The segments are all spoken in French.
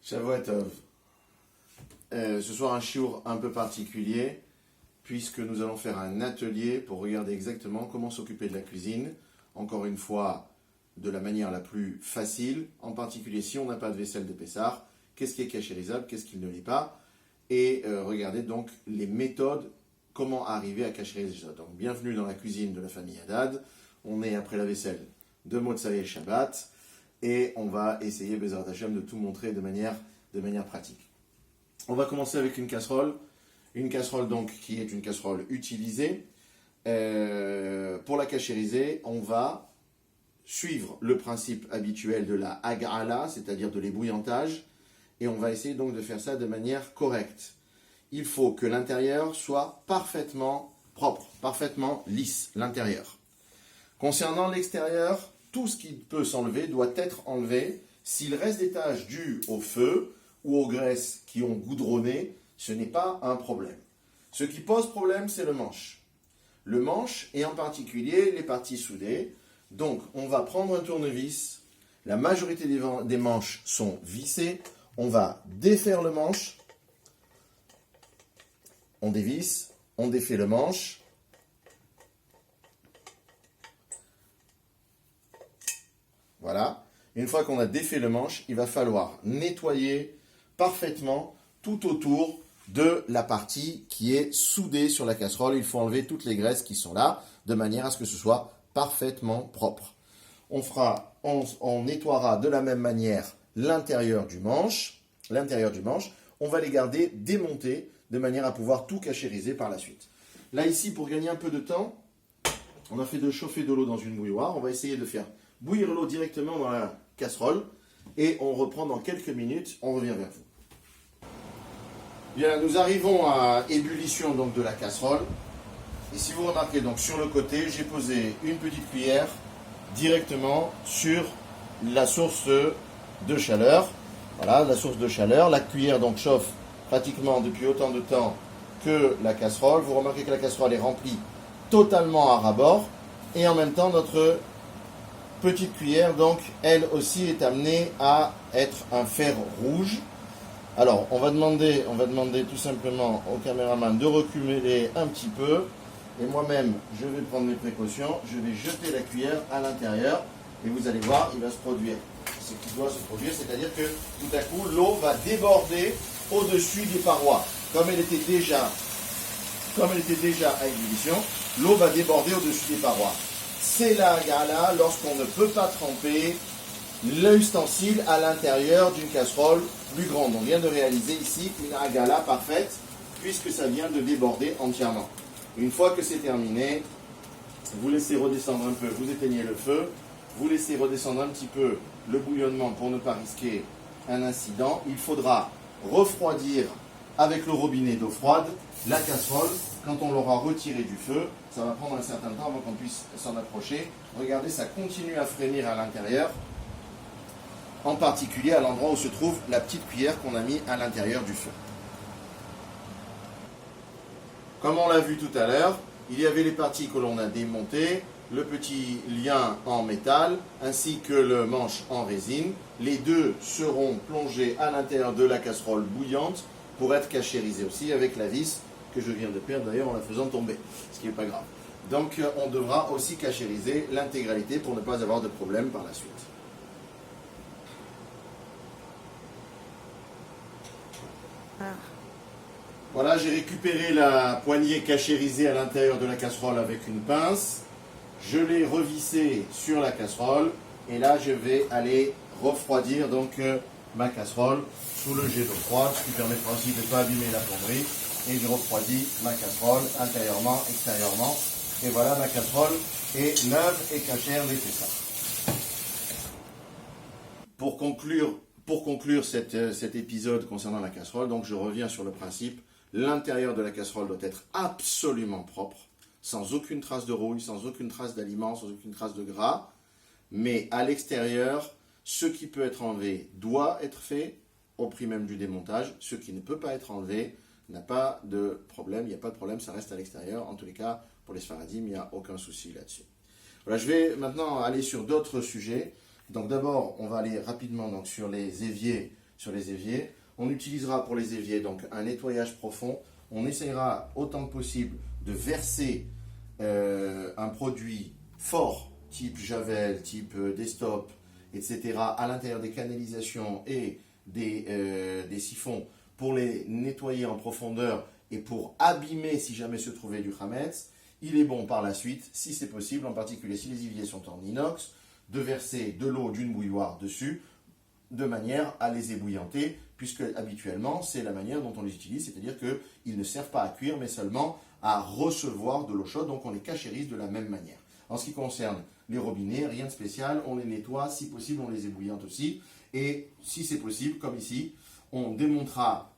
Shavuot Tov. Ce soir un shiur un peu particulier, puisque nous allons faire un atelier pour regarder exactement comment s'occuper de la cuisine, encore une fois, de la manière la plus facile, en particulier si on n'a pas de vaisselle de Pessah, qu'est-ce qui est cachérisable, qu'est-ce qui ne l'est pas, et regarder donc les méthodes, comment arriver à cachériser ça. Donc bienvenue dans la cuisine de la famille Haddad, on est après la vaisselle de Motsai et Shabbat, et on va essayer, Bezrat Hashem, de tout montrer de manière pratique. On va commencer avec une casserole donc qui est une casserole utilisée. Pour la cachériser, on va suivre le principe habituel de la hag'ala, c'est-à-dire de l'ébouillantage, et on va essayer donc de faire ça de manière correcte. Il faut que l'intérieur soit parfaitement propre, parfaitement lisse, l'intérieur. Concernant l'extérieur, tout ce qui peut s'enlever doit être enlevé. S'il reste des taches dues au feu ou aux graisses qui ont goudronné, ce n'est pas un problème. Ce qui pose problème, c'est le manche. Le manche, et en particulier les parties soudées. Donc, on va prendre un tournevis. La majorité des manches sont vissées. On va défaire le manche. On dévisse, on défait le manche. Voilà. Une fois qu'on a défait le manche, il va falloir nettoyer parfaitement tout autour de la partie qui est soudée sur la casserole. Il faut enlever toutes les graisses qui sont là, de manière à ce que ce soit parfaitement propre. On nettoiera de la même manière l'intérieur du manche. On va les garder démontés, de manière à pouvoir tout cachériser par la suite. Là, ici, pour gagner un peu de temps, on a fait de chauffer de l'eau dans une bouilloire. On va essayer de faire bouillir l'eau directement dans la casserole. Et on reprend dans quelques minutes, on revient vers vous. Bien, nous arrivons à ébullition donc de la casserole. Et si vous remarquez, donc sur le côté, j'ai posé une petite cuillère directement sur la source de chaleur. Voilà, la source de chaleur. La cuillère donc chauffe pratiquement depuis autant de temps que la casserole. Vous remarquez que la casserole est remplie totalement à ras-bord. Et en même temps, notre petite cuillère, donc, elle aussi est amenée à être un fer rouge. Alors, on va demander tout simplement au caméraman de reculer un petit peu. Et moi-même, je vais prendre mes précautions. Je vais jeter la cuillère à l'intérieur. Et vous allez voir, il va se produire ce qui doit se produire. C'est-à-dire que, tout à coup, l'eau va déborder au-dessus des parois. Comme elle était déjà à ébullition, l'eau va déborder au-dessus des parois. C'est la hagala lorsqu'on ne peut pas tremper l'ustensile à l'intérieur d'une casserole plus grande. On vient de réaliser ici une hagala parfaite puisque ça vient de déborder entièrement. Une fois que c'est terminé, vous laissez redescendre un peu, vous éteignez le feu, vous laissez redescendre un petit peu le bouillonnement pour ne pas risquer un incident. Il faudra refroidir avec le robinet d'eau froide la casserole. Quand on l'aura retirée du feu, ça va prendre un certain temps avant qu'on puisse s'en approcher. Regardez, ça continue à frémir à l'intérieur, en particulier à l'endroit où se trouve la petite cuillère qu'on a mis à l'intérieur du feu. Comme on l'a vu tout à l'heure, il y avait les parties que l'on a démontées, le petit lien en métal, ainsi que le manche en résine. Les deux seront plongés à l'intérieur de la casserole bouillante pour être cachérisés aussi avec la vis que je viens de perdre d'ailleurs en la faisant tomber, ce qui n'est pas grave. Donc on devra aussi cachériser l'intégralité pour ne pas avoir de problème par la suite. Voilà, j'ai récupéré la poignée cachérisée à l'intérieur de la casserole avec une pince. Je l'ai revissée sur la casserole et là je vais aller refroidir donc ma casserole sous le jet d'eau froide, ce qui permettra aussi de ne pas abîmer la plomberie. Et je refroidis ma casserole intérieurement, extérieurement. Et voilà, ma casserole est neuve et cachère des Pessah. Pour conclure cet épisode concernant la casserole, donc je reviens sur le principe. L'intérieur de la casserole doit être absolument propre, sans aucune trace de rouille, sans aucune trace d'aliment, sans aucune trace de gras. Mais à l'extérieur, ce qui peut être enlevé doit être fait au prix même du démontage. Ce qui ne peut pas être enlevé n'a pas de problème, il n'y a pas de problème, ça reste à l'extérieur. En tous les cas, pour les Sfaradim, il n'y a aucun souci là-dessus. Voilà, je vais maintenant aller sur d'autres sujets. Donc d'abord, on va aller rapidement donc, sur les éviers sur les éviers. On utilisera pour les éviers donc un nettoyage profond. On essayera autant que possible de verser un produit fort, type Javel, type Destop, etc., à l'intérieur des canalisations et des siphons pour les nettoyer en profondeur et pour abîmer si jamais se trouvait du Hametz. Il est bon par la suite, si c'est possible, en particulier si les éviers sont en inox, de verser de l'eau d'une bouilloire dessus de manière à les ébouillanter, puisque habituellement c'est la manière dont on les utilise, c'est-à-dire qu'ils ne servent pas à cuire mais seulement à recevoir de l'eau chaude, donc on les cachérise de la même manière. En ce qui concerne les robinets, rien de spécial, on les nettoie, si possible on les ébouillante aussi, et si c'est possible, comme ici, on démontera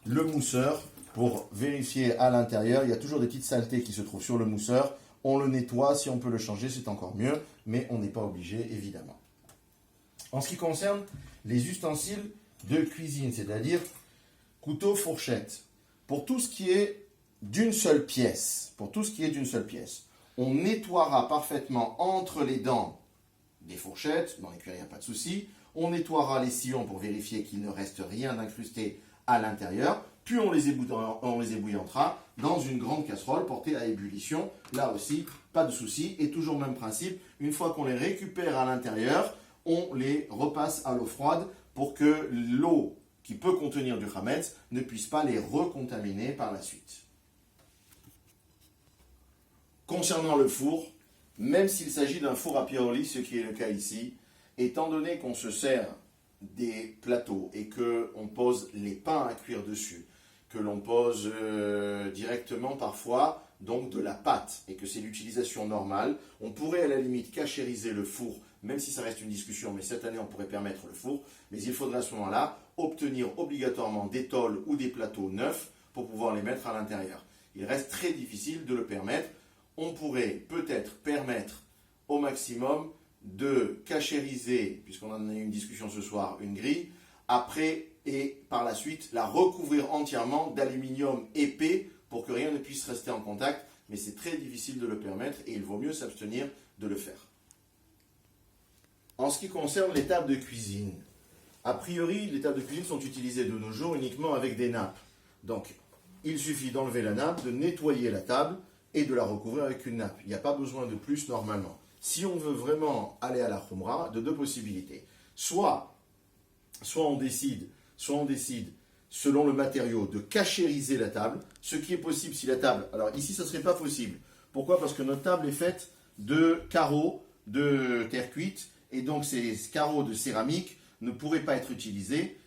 le mousseur pour vérifier à l'intérieur. Il y a toujours des petites saletés qui se trouvent sur le mousseur. On le nettoie, si on peut le changer, c'est encore mieux, mais on n'est pas obligé, évidemment. En ce qui concerne les ustensiles de cuisine, c'est-à-dire couteau, fourchette, pour tout ce qui est d'une seule pièce, on nettoiera parfaitement entre les dents des fourchettes, dans les cuillères, il n'y a pas de souci. On nettoiera les sillons pour vérifier qu'il ne reste rien d'incrusté à l'intérieur. Puis on les ébouillantera dans une grande casserole portée à ébullition. Là aussi, pas de souci. Et toujours le même principe, une fois qu'on les récupère à l'intérieur, on les repasse à l'eau froide pour que l'eau qui peut contenir du Hametz ne puisse pas les recontaminer par la suite. Concernant le four, même s'il s'agit d'un four à piroli, ce qui est le cas ici, étant donné qu'on se sert des plateaux et qu'on pose les pains à cuire dessus, que l'on pose directement parfois donc de la pâte et que c'est l'utilisation normale, on pourrait à la limite cachériser le four, même si ça reste une discussion, mais cette année on pourrait permettre le four, mais il faudrait à ce moment-là obtenir obligatoirement des tôles ou des plateaux neufs pour pouvoir les mettre à l'intérieur. Il reste très difficile de le permettre. On pourrait peut-être permettre au maximum de cachériser, puisqu'on en a eu une discussion ce soir, une grille, après et par la suite la recouvrir entièrement d'aluminium épais pour que rien ne puisse rester en contact, mais c'est très difficile de le permettre et il vaut mieux s'abstenir de le faire. En ce qui concerne les tables de cuisine, a priori les tables de cuisine sont utilisées de nos jours uniquement avec des nappes. Donc il suffit d'enlever la nappe, de nettoyer la table et de la recouvrir avec une nappe. Il n'y a pas besoin de plus normalement. Si on veut vraiment aller à la khumra, de deux possibilités. Soit on décide, selon le matériau, de cachériser la table, ce qui est possible si la table... Alors ici, ça ne serait pas possible. Pourquoi? Parce que notre table est faite de carreaux de terre cuite, et donc ces carreaux de céramique ne pourraient pas être utilisés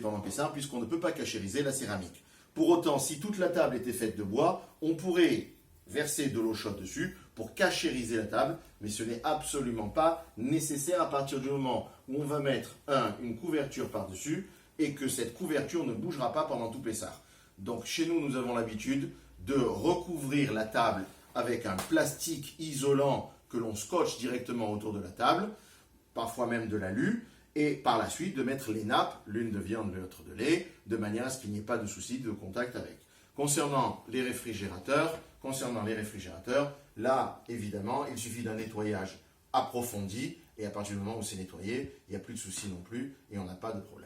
pendant Pessah, puisqu'on ne peut pas cachériser la céramique. Pour autant, si toute la table était faite de bois, on pourrait verser de l'eau chaude dessus pour cachériser la table, mais ce n'est absolument pas nécessaire à partir du moment où on va mettre une couverture par-dessus et que cette couverture ne bougera pas pendant tout Pessah. Donc chez nous, nous avons l'habitude de recouvrir la table avec un plastique isolant que l'on scotche directement autour de la table, parfois même de l'alu, et par la suite de mettre les nappes, l'une de viande, l'autre de lait, de manière à ce qu'il n'y ait pas de souci de contact avec. Concernant les réfrigérateurs, là, évidemment, il suffit d'un nettoyage approfondi, et à partir du moment où c'est nettoyé, il n'y a plus de souci non plus, et on n'a pas de problème.